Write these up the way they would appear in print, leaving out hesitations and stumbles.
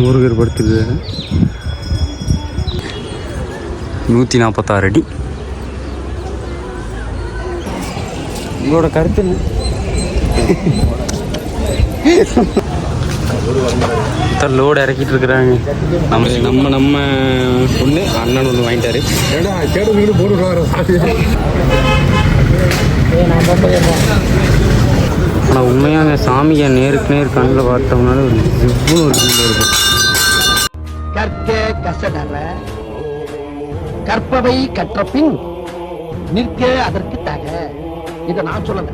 முருகர் படுத்துது 146 அடி. உங்களோட கருத்து என்ன? லோடு இறக்கிட்டு இருக்கிறாங்க. நம்ம ஒன்று அண்ணன் ஒன்று வாங்கிட்டாரு. ஆனால் உண்மையாக சாமியை நேருக்கு நேர் கண்ணில் பார்த்தோம்னால ஒரு ஜிவ்வுன்னு ஒரு ஃபீல் இருக்கும். கற்க கசடற கற்பவை கற்ற பின் நிற்க அதற்கு தக. இதை நான் சொல்லல,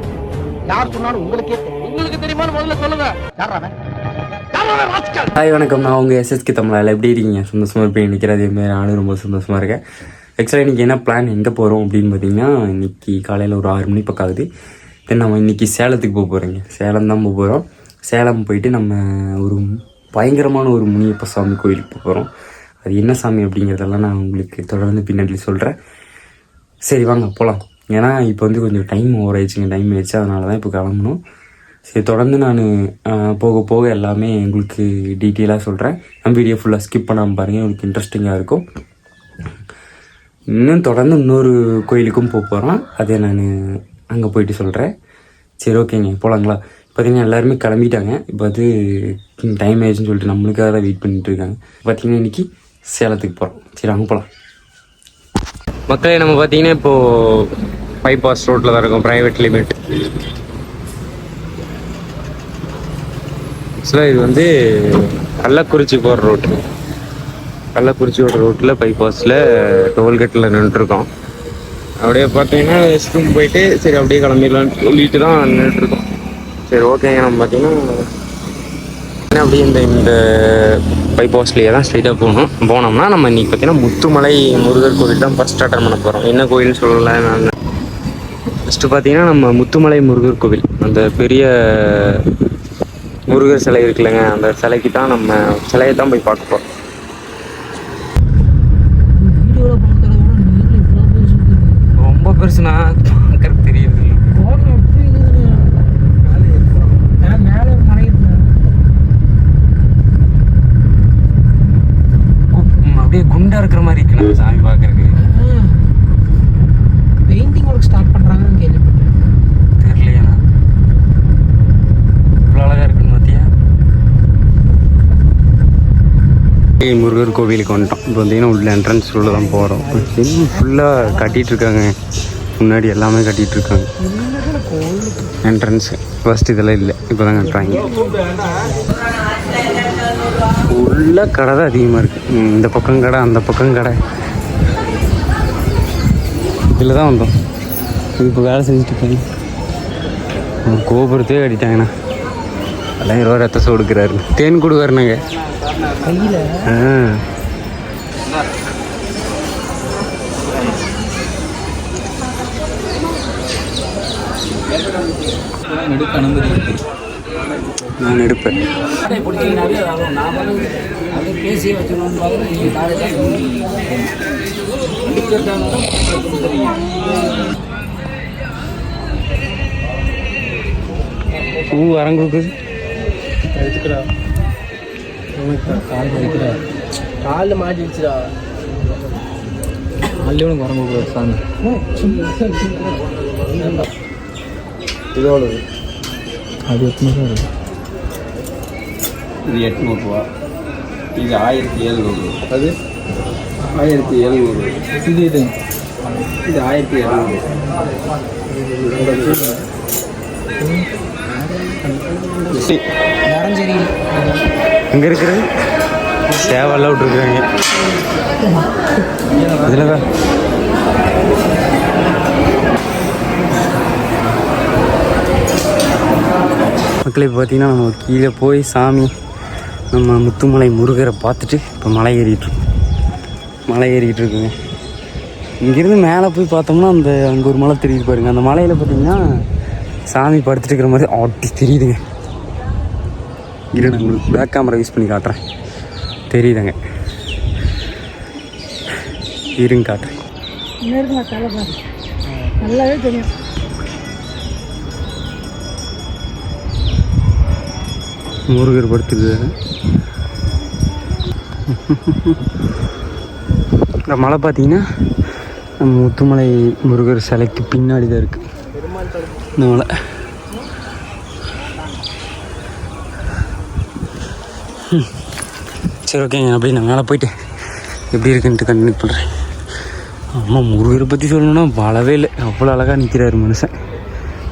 யார் சொன்னாலும் உங்களுக்கே உங்களுக்கு தெரியுமா முதல்ல சொல்லுங்க. ஹாய் வணக்கம், நான் உங்கள் எஸ்எஸ்கே தமிழ். எப்படி இருக்கீங்க? சந்தோஷமாக இருப்பேன் நினைக்கிறேன். அதேமாதிரி நானும் ரொம்ப சந்தோஷமாக இருக்கேன். ஆக்சுவலாக இன்றைக்கி என்ன பிளான், எங்கே போகிறோம் அப்படின்னு பார்த்தீங்கன்னா, இன்றைக்கி காலையில் ஒரு 6 மணி பக்கம் ஆகுது. தென் நம்ம இன்றைக்கி சேலத்துக்கு போகிறோங்க. சேலம் தான் போகிறோம். சேலம் போயிட்டு நம்ம ஒரு பயங்கரமான ஒரு முனியப்ப சாமி கோயிலுக்கு போகிறோம். அது என்ன சாமி அப்படிங்கிறதெல்லாம் நான் உங்களுக்கு தொடர்ந்து பின்னாடி சொல்கிறேன். சரி வாங்க போகலாம். ஏன்னா இப்போ வந்து கொஞ்சம் டைம் ஓவர் ஆயிடுச்சுங்க. டைம் ஆயிடுச்சு, அதனால தான் இப்போ கிளம்பணும். சரி, தொடர்ந்து நான் போக போக எல்லாமே உங்களுக்கு டீட்டெயிலாக சொல்கிறேன். நம்ம வீடியோ ஃபுல்லாக ஸ்கிப் பண்ணாமல் பாருங்கள், உங்களுக்கு இன்ட்ரெஸ்டிங்காக இருக்கும். இன்னும் தொடர்ந்து இன்னொரு கோயிலுக்கும் போகிறோம், அதை நான் அங்கே போயிட்டு சொல்கிறேன். சரி ஓகேங்க, போகலாங்களா? பார்த்திங்கன்னா எல்லாருமே கிளம்பிட்டாங்க. இப்போ வந்து டைம் ஆயிடுச்சுன்னு சொல்லிட்டு நம்மளுக்காக தான் வெயிட் பண்ணிட்டு இருக்காங்க. பார்த்திங்கன்னா இன்றைக்கி சேலத்துக்கு போகிறோம். சரி அங்கே போகலாம். மக்களே, நம்ம பார்த்திங்கன்னா இப்போது பைபாஸ் ரோட்டில் தான் இருக்கோம், ப்ரைவேட் லிமிட். ஆக்சுவலாக இது வந்து கள்ளக்குறிச்சி போகிற ரோட்டு. கள்ளக்குறிச்சியோட ரோட்டில் பைபாஸில் டோல்கேட்டில் நின்றுருக்கோம். அப்படியே பார்த்தீங்கன்னா ரெஸ்ட் ரூம் போயிட்டு சரி அப்படியே கிளம்பிடலான்னு சொல்லிட்டு தான் நின்றுட்டுருக்கோம். சரி ஓகேங்க, நம்ம பார்த்தீங்கன்னா அப்படியே இந்த பைபாஸ்லேயே தான் ஸ்ட்ரைட்டாக போனோம்னா நம்ம இன்றைக்கி பார்த்தீங்கன்னா முத்துமலை முருகர் கோவில் தான் ஃபஸ்ட் அட்டன் பண்ண போகிறோம். என்ன கோயில்னு சொல்லலை நான். ஃபஸ்ட்டு பார்த்தீங்கன்னா நம்ம முத்துமலை முருகர் கோவில், அந்த பெரிய முருகர் சிலை இருக்குல்லங்க, அந்த சிலைக்கு தான் நம்ம சிலையை தான் போய் பார்க்க போகிறோம். ரொம்ப பெருசுனா பார்க்கறது தெரியுது. அப்படியே குண்டா இருக்கிற மாதிரி இருக்கு நம்ம சாமி பார்க்கறதுக்கு. பெயிண்டிங் ஒர்க் ஸ்டார்ட் பண்றாங்கன்னு கேள்விப்பட்டேன். தெரியலையா? இவ்வளோ அழகா இருக்குன்னு பார்த்தியா? முருகர் கோவிலுக்கு வந்துட்டோம். இப்போ பார்த்தீங்கன்னா உள்ள என்ட்ரன்ஸ் உள்ள தான் போகிறோம். ஃபுல்லாக கட்டிகிட்டு இருக்காங்க, முன்னாடி எல்லாமே கட்டிகிட்டு இருக்காங்க. என்ட்ரன்ஸு ஃபஸ்ட் இதெல்லாம் இல்லை, இப்போ தான் கட்டுறாங்க. உள்ள கடை தான் அதிகமாக இருக்குது. இந்த பக்கம் கடை, அந்த பக்கம் கடை. இதில் தான் வந்தோம். இப்போ வேலை செஞ்சுட்டு இருக்காங்க. கோபுரத்தே கட்டிட்டாங்கண்ணா. எல்லாம் 20 ரத்த சோறு கொடுக்குறாரு. தேன் கொடுக்குறாருனாங்க கையில். நான் எடுப்பேன். பூ அரங்குக்கு எடுத்துக்கிறா, காலில் மாட்டிடுச்சுடா. காலையும் குரங்கு சாமி. இதோட அது 800 ரூபா. இது 800 ரூபா. இது 1700. அது 1700. இது 1700. நரஞ்செரி அங்கே இருக்கிறது சேவெல்லாம் விட்டுருக்குறாங்க. இதில் தான் மக்களே பார்த்தீங்கன்னா நம்ம கீழே போய் சாமி நம்ம முத்துமலை முருகரை பார்த்துட்டு இப்போ மலை ஏறிக்கிட்டு இருக்குங்க. இங்கேருந்து மேலே போய் பார்த்தோம்னா அங்கே ஒரு மலை தெரியுது பாருங்க. அந்த மலையில் பார்த்தீங்கன்னா சாமி படுத்துட்டு இருக்கிற மாதிரி ஆட்டி தெரியுதுங்க. இரு, நான் உங்களுக்கு பேக் கேமரா யூஸ் பண்ணி காட்டுறேன். தெரியுதுங்க, இருங்க காட்டுறேன். நல்லாவே தெரியும். முருகர் படுத்துருக்காரு. இந்த மலை பார்த்தீங்கன்னா நம்ம முத்துமலை முருகர் சிலைக்கு பின்னாடி தான் இருக்குது இந்த மலை. சரி ஓகேங்க, அப்படியே நான் மேலே போயிட்டு எப்படி இருக்குன்ட்டு கண்டினியூ பண்ணுறேன். அம்மா முருகரை பற்றி சொல்லணுன்னா வளவே இல்லை, அவ்வளோ அழகாக நிற்கிறாரு மனுஷன்.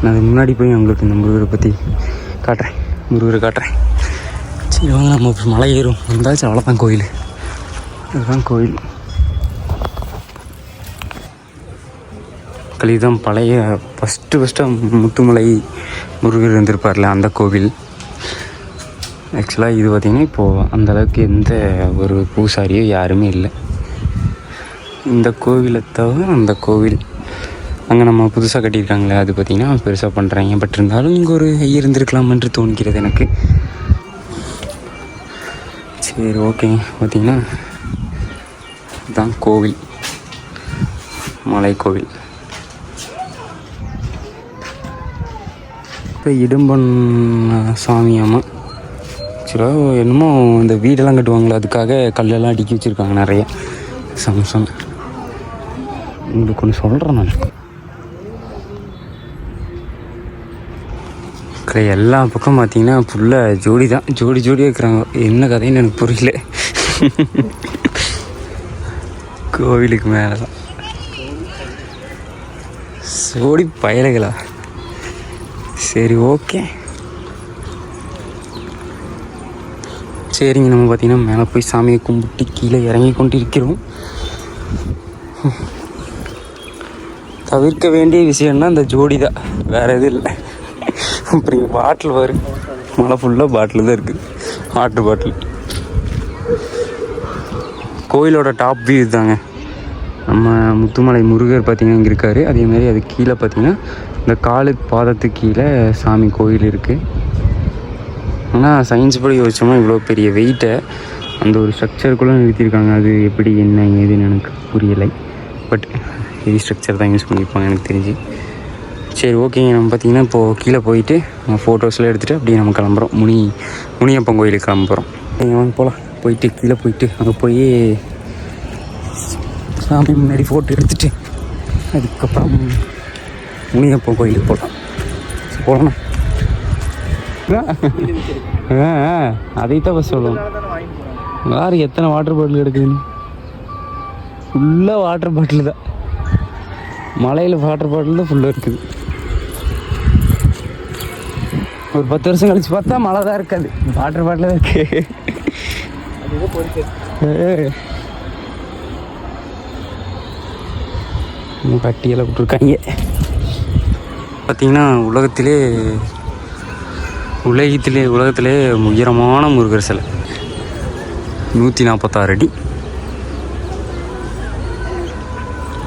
நான் அதுக்கு முன்னாடி போய் உங்களுக்கு இந்த முருகரை பற்றி காட்டுறேன், முருகரை காட்டுறேன். சரி வாங்க நம்ம மலை ஏறும். வந்தாச்சு, அவ்வளோதான் கோயில், இதுதான் கோயில். இதுதான் பழைய ஃபஸ்ட்டு முத்துமலை முருகர் இருந்திருப்பார்ல அந்த கோவில். ஆக்சுவலாக இது பார்த்திங்கன்னா இப்போது அந்தளவுக்கு எந்த ஒரு பூசாரியோ யாருமே இல்லை. இந்த கோவிலை தவிர அந்த கோவில் அங்கே நம்ம புதுசாக கட்டியிருக்காங்களே அது பார்த்திங்கன்னா பெருசாக பண்ணுறாங்க. பட் இருந்தாலும் இங்கே ஒரு இருந்திருக்கலாம் என்று தோன்கிறது எனக்கு. சரி ஓகேங்க, பார்த்திங்கன்னா இதுதான் கோவில், மலை கோவில். இப்போ இடும்பன் சாமி அம்மா ஆக்சுவலாக என்னமோ இந்த வீடெல்லாம் கட்டுவாங்களே அதுக்காக கல்லெல்லாம் அடுக்கி வச்சுருக்காங்க நிறைய. சம்சம் உங்களுக்கு ஒன்று சொல்கிறேன் நான். எல்லா பக்கம் பார்த்தீங்கன்னா ஃபுல்லாக ஜோடி தான், ஜோடியாக இருக்கிறாங்க. என்ன கதைன்னு எனக்கு புரியல. கோவிலுக்கு மேலே தான் ஜோடி பயலுகளா. சரி ஓகே, சரிங்க. நம்ம பார்த்திங்கன்னா மேலே போய் சாமியை கும்பிட்டு கீழே இறங்கி கொண்டு இருக்கிறோம். தவிர்க்க வேண்டிய விஷயம்னா இந்த ஜோடி தான், வேறு எதுவும் இல்லை. அப்புறம் பாட்டில் வரும், மழை ஃபுல்லாக பாட்டில் தான் இருக்குது, வாட்டர் பாட்டில். கோயிலோட டாப் வியூ தாங்க. நம்ம முத்துமலை முருகர் பார்த்திங்கன்னா இங்கே இருக்கார். அதேமாதிரி அது கீழே பார்த்திங்கன்னா இந்த காலுக்கு பாதத்துக்கு கீழே சாமி கோயில் இருக்குது. ஆனால் சயின்ஸ் படி யோசிச்சோம்னா இவ்வளோ பெரிய வெயிட்டை அந்த ஒரு ஸ்ட்ரக்சருக்குள்ளே நிறுத்தியிருக்காங்க. அது எப்படி என்ன ஏதுன்னு எனக்கு புரியலை. பட் ஹெவி ஸ்ட்ரக்சர் தான் யூஸ் பண்ணியிருப்பாங்க எனக்கு தெரிஞ்சு. சரி ஓகேங்க, நம்ம பார்த்திங்கன்னா இப்போது கீழே போயிட்டு ஃபோட்டோஸ்லாம் எடுத்துகிட்டு அப்படியே நம்ம கிளம்புறோம். முனியப்பன் கோயிலுக்கு கிளம்புறோம். நீங்கள் வாங்க போகலாம். போயிட்டு கீழே போயிட்டு அங்கே போய் சாமி முன்னாடி ஃபோட்டோ எடுத்துகிட்டு அதுக்கப்புறம் முனியப்பன் கோயிலுக்கு போகலாம். போகலாண்ணா. அதைத்தான் பஸ் சொல்லணும். யாரு எத்தனை வாட்டர் பாட்டில் எடுக்குதுன்னு. ஃபுல்லாக வாட்டர் பாட்டில் தான், மலையில் வாட்டர் பாட்டில் தான் ஃபுல்லாக இருக்குது. ஒரு 10 வருஷம் கழிச்சு பார்த்தா மழை தான் இருக்காது, வாட்டர் பாட்டில் தான் இருக்கு. கட்டியெல்லாம் விட்டுருக்காங்க. பார்த்தீங்கன்னா உலகத்திலே உயரமான முருகர் சிலை 146 அடி.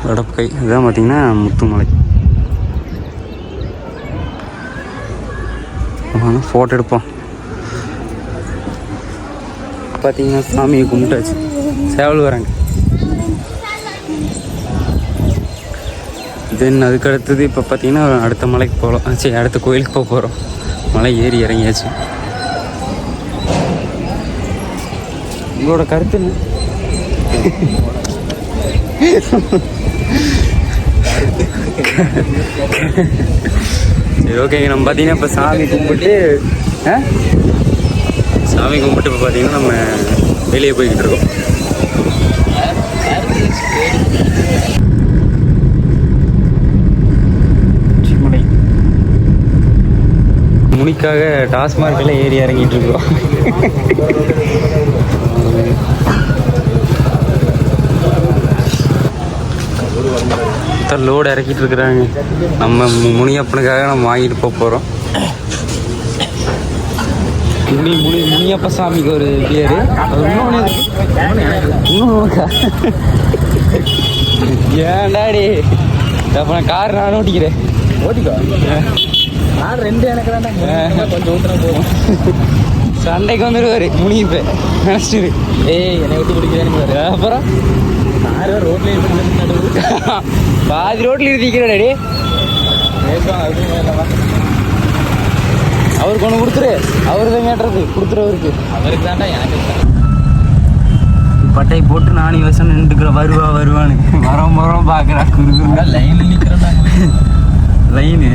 வடப்பக்கை இதுதான் பார்த்திங்கன்னா முத்துமலை. ஃபோட்டோ எடுப்போம். பார்த்தீங்கன்னா சாமியை கும்பிட்டாச்சு, சேவல் வராங்க. தென் அதுக்கு அடுத்தது இப்போ பார்த்தீங்கன்னா அடுத்த மலைக்கு போகலாம். சரி, அடுத்த கோயிலுக்கு போக போகிறோம். மலை ஏறி இறங்கியாச்சு. உங்களோட கருத்து என்ன? சரி ஓகேங்க, நம்ம பார்த்தீங்கன்னா இப்போ சாமி கும்பிட்டு இப்போ பார்த்தீங்கன்னா நம்ம வெளியே போய்கிட்டு இருக்கோம். முனிக்காக டாஸ்மார்க்கில் ஏறி இறங்கிட்டு இருக்கோம். லோடு இறக்கிட்டு இருக்கிறாங்க. நம்ம முனியப்பனுக்காக நம்ம வாங்கிட்டு போகிறோம். முனியப்ப சாமிக்கு ஒரு பேர். ஏன்டாடி அப்போ நான் கார் நானும் ஓட்டிக்கிறேன். ஓட்டிக்கோ. நான் 2 எனக்கு தான் கொஞ்சம் ஊற்றுனா போதும். சண்டைக்கு வந்துடுவார் முனியப்ப நினச்சிட்டு. என்னை விட்டு பிடிக்கிறேன்னு. அப்புறம் ரோட்லேயே பாதி ரோட்டில் இருந்திக்கிறேன். அவருக்கு ஒன்று கொடுத்துரு. அவரு தான் கேட்டுறது கொடுத்துருவருக்கு. அவருக்கு தாண்டா எனக்கு பட்டை போட்டு நானி வருஷம் நின்றுக்கிறேன். வருவான்னு வரோம் பார்க்குறா. குறுகுறா லைனில் நிற்கிறேன். லைனு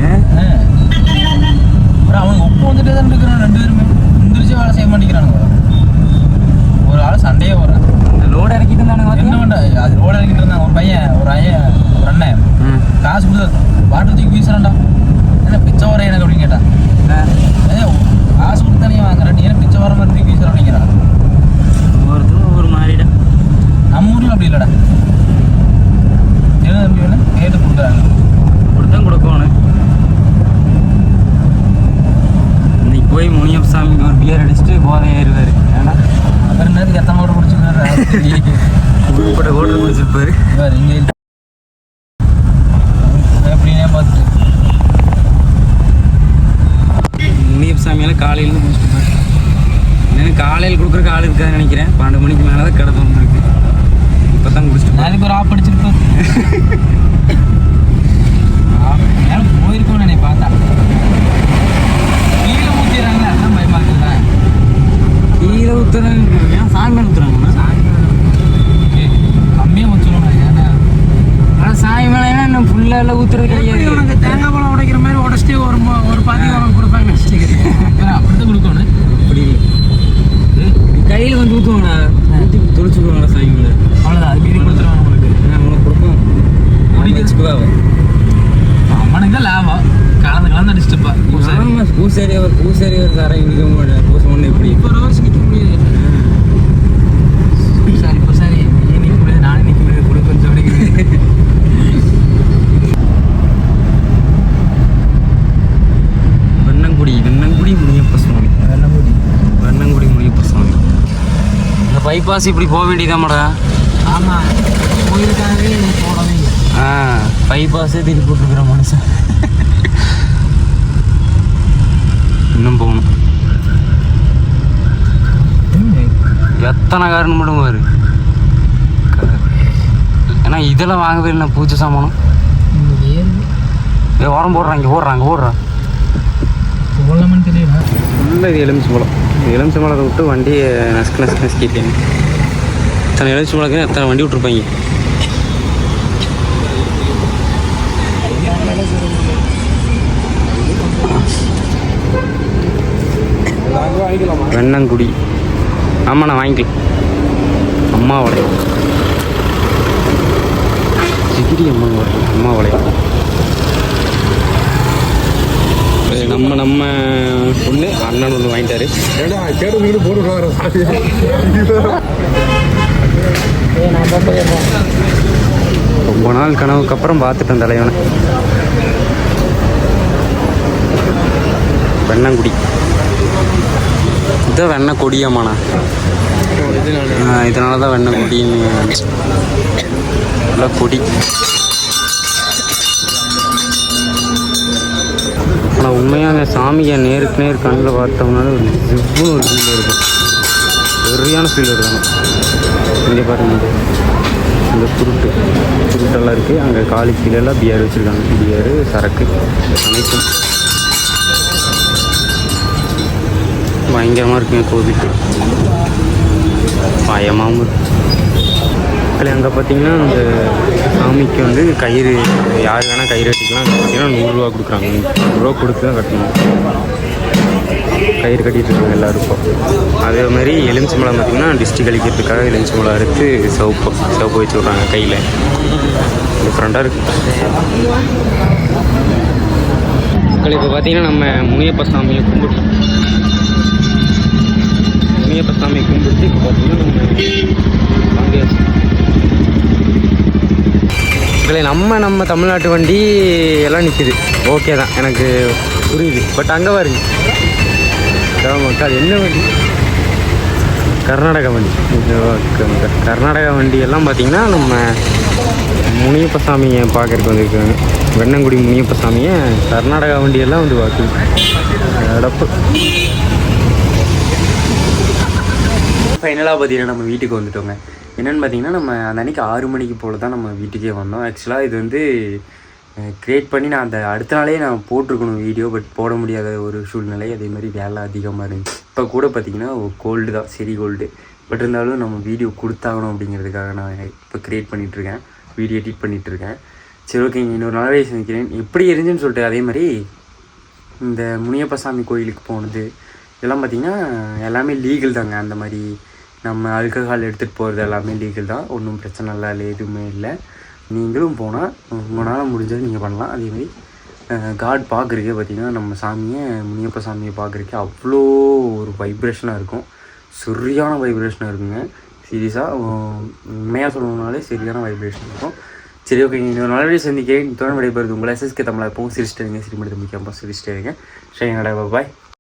அப்புறம் அவனுக்கு ஒப்பு வந்துட்டே தான் இருக்கிறான். 2 பேருமே முந்திரிச்சு வேலை செய்ய மாட்டேங்கிறானுங்க. ஒரு ஆள் சண்டையே வரும். லோடு இறக்கிட்டு இருந்தானுங்க. என்ன பண்ண அது ரோட இறக்கிட்டு இருந்தாங்க. ஒரு பையன் ஒரு அண்ணன் காசு கொடுத்து பாட்டு தூக்கி வீசுறான்டா. என்ன பிச்சை வர எனக்கு அப்படின்னு கேட்டான். காசு கொடுத்து தானே வாங்குறேன், நீ என்ன பிச்சை வர மாதிரி தூக்கி வீசுற அப்படிங்கிறான். ஒவ்வொருத்தரும் ஒவ்வொரு மாதிரிடா. நம்ம ஊரில் அப்படி இல்லைடா. என்ன தம்பி வேணும் கேட்டு கொடுக்குறாங்க. அப்படித்தான் கொடுக்கணும். இன்னைக்கு போய் முனியப்பசாமிக்கு ஒரு பியர் அடிச்சுட்டு போதை ஏறுவார். ஏன்னா அப்புறம் நேரத்துக்கு எத்தனை ஓட பிடிச்சிருக்காரு. கூட ஓட்டல் பிடிச்சிருப்பாரு. இங்கே எப்படின்னே பார்த்துட்டு முனியப்பசாமியெல்லாம் காலையிலேருந்து பிடிச்சிட்டு எனக்கு காலையில் கொடுக்குறக்கு ஆள் இருக்காதுன்னு நினைக்கிறேன். 12 மணிக்கு மேலே தான் கடை தோணுருக்கு. இப்போ தான் குடிச்சிட்டு அதுக்கு ஒரு ஆப் அடிச்சிருப்பேன். போயிருக்கோம் நினைப்பா. பார்த்தா கீழே ஊற்றிடுறாங்களே, அதான் பயமா இருக்குல்ல. கீழே ஊற்றுறாங்க. ஏன் சாமி மேலே ஊற்றுறாங்கண்ணா? கம்மியாக ஊற்றணும். ஏன்னா ஆனால் சாமி மேலே இன்னும் ஃபுல்லாக எல்லாம் ஊற்றுறது கிடையாது. உனக்கு தேங்காய் பழம் உடைக்கிற மாதிரி உடச்சிட்டு ஒரு பாதி உனக்கு கொடுப்பாங்க. அப்படித்தான் கொடுக்கணும். அப்படி இல்லை, கையில் கொஞ்சம் ஊற்றுவாங்கண்ணா. ஊற்றி தொளிச்சுக்குவாங்களா சாமி மேலே. அவ்வளோதான். அது மீறி கொடுத்துருவாங்க உங்களுக்கு. உனக்கு கொடுப்போம். முடிக்க வச்சுக்குவா. அம்மனுக்கு தான் லாபம். கலந்து அடிச்சுட்டுப்பா. பூசாரி ஒரு தரேன். இன்னைக்கு பூசை ஒன்று எப்படி இப்போ ஒரு வருஷம் நிற்க முடியாது. சரி நீ நிற்க முடியாது, நானே நிற்க முடியாது. கூட கொஞ்சம் அடிக்கிறது. வெண்ணங்குடி முனியப்ப சுவாமி. இந்த பைபாஸ் இப்படி போக வேண்டியதாமடா. ஆமாம், கோயிலுக்காகவே போடவே. பைபாஸே திருப்பி போட்டுருக்குற மனுஷன். இன்னும் போகணும். எத்தனை காரணம் மட்டும் பாரு. ஏன்னா இதெல்லாம் வாங்கவே இல்லை பூஜை சாமானம். உரம் போடுறாங்க. ஓடுறான் போடலாமான்னு தெரியல. ஃபுல்லாக இது எலுமிச்சம்பழம். எலுமிச்சம்பழத்தை விட்டு வண்டியை நசுக்கிட்டேன். எத்தனை எலுமிச்சம்பழத்துக்கு எத்தனை வண்டி விட்ருப்பாங்க. வெண்ணங்குடி. ஆமாண்ணா வாங்கிக்கலாம். அம்மா வளையம். சிகிரி அம்மன் வளையம். அம்மா வளையம். நம்ம பொண்ணு அண்ணன் ஒன்று வாங்கிட்டாரு. ரொம்ப நாள் கனவுக்கு அப்புறம் பார்த்துட்டேன் தலைவனை. வெண்ணங்குடி. இதுதான் வெண்ணெய் கொடியாமாண்ணா. இதனால தான் வெண்ணெய் கொடின்னு நல்லா கொடி. ஆனால் உண்மையாக அந்த சாமியை நேருக்கு நேர் கண்ணில் பார்த்தோம்னாலும் எவ்வளோ ஒரு ஃபீல் இருக்கும். சரியான ஃபீல் இருக்காங்க. இங்கே பாருங்கள், இந்த சுருட்டெல்லாம் இருக்குது. அங்கே காலி கீழெல்லாம் பியர் வச்சுருக்காங்க. பியரு சரக்கு அனைத்தும் பயங்கரமாக இருக்குங்க. கோவில் பயமாகவும் இருக்கு. அங்கே பார்த்தீங்கன்னா அந்த சாமிக்கு வந்து கயிறு யார் வேணால் கயிறு கட்டிக்கலாம். அங்கே பார்த்தீங்கன்னா 100 ரூபா கொடுக்குறாங்க. 100 ரூபா கொடுத்து தான் கட்டணும். கயிறு கட்டிகிட்டு இருக்காங்க எல்லாருக்கும். அதே மாதிரி எலுமிச்சம்பழம் பார்த்திங்கன்னா டிஸ்ட்ரிக் கழிக்கிறதுக்காக எலுமிச்சம்பழம் அறுத்து சிவப்பு வச்சு விட்றாங்க கையில். டிஃப்ரெண்ட்டாக இருக்குது. இப்போ பார்த்திங்கன்னா நம்ம முனியப்ப சாமியை கும்பிட்டு இப்போ பார்த்திங்கன்னா நம்ம தமிழ்நாட்டு வண்டி எல்லாம் நிற்கிது. ஓகே தான், எனக்கு புரியுது. பட் அங்கே பாருங்க, அது என்ன வண்டி? கர்நாடகா வண்டி. கர்நாடகா வண்டி எல்லாம் பார்த்திங்கன்னா நம்ம முனியப்ப சாமியை பார்க்கறதுக்கு வந்துருக்காங்க. வெண்ணங்குடி முனியப்ப சாமியை கர்நாடகா வண்டியெல்லாம் வந்து பார்க்குது. அடப்பு. ஃபைனலாக பார்த்தீங்கன்னா நம்ம வீட்டுக்கு வந்துட்டோங்க. என்னென்னு பார்த்தீங்கன்னா நம்ம அந்த அன்றைக்கி 6 மணிக்கு போல் தான் நம்ம வீட்டுக்கே வந்தோம். ஆக்சுவலாக இது வந்து க்ரியேட் பண்ணி நான் அந்த அடுத்த நாளே நான் போட்டிருக்கணும் வீடியோ, பட் போட முடியாத ஒரு சூழ்நிலை. அதே மாதிரி வேலை அதிகமாக இருந்துச்சு. இப்போ கூட பார்த்திங்கன்னா கோல்டு தான், சரி கோல்டு. பட் இருந்தாலும் நம்ம வீடியோ கொடுத்தாகணும் அப்படிங்கிறதுக்காக நான் இப்போ க்ரியேட் பண்ணிகிட்ருக்கேன், வீடியோ எடிட் பண்ணிகிட்ருக்கேன். சரி ஓகேங்க, இன்னொரு நாளாவே சந்திக்கிறேன். எப்படி இருந்துச்சுன்னு சொல்லிட்டு அதே மாதிரி இந்த முனியப்ப சாமி கோயிலுக்கு போனது இதெல்லாம் பார்த்திங்கன்னா எல்லாமே லீகல் தாங்க. அந்த மாதிரி நம்ம ஆல்கஹால் எடுத்துகிட்டு போகிறது எல்லாமே லீகல் தான், ஒன்றும் பிரச்சனை இல்லை, எதுவுமே இல்லை. நீங்களும் போனால் உங்களால் முடிஞ்சது நீங்கள் பண்ணலாம். அதேமாதிரி காட் பார்க்குறக்கே பார்த்திங்கன்னா நம்ம சாமியை, முனியப்ப சாமியை பார்க்குறக்கே அவ்வளோ ஒரு வைப்ரேஷனாக இருக்கும், சரியான வைப்ரேஷனாக இருக்குங்க. சீரியஸாக உண்மையாக சொல்லணுன்னாலே சரியான வைப்ரேஷன் இருக்கும். சரி ஓகேங்க, இன்னொரு நாளே சந்திக்கிறேன். தொடர்ந்து விடைபெறுது உங்களை SSK தமிழா. எப்பவும் சிரிச்சிட்டு இருங்க, சிரிமடுத்து முடிக்காமல் சிரிச்சிட்டு இருங்க. சரி, பாய்.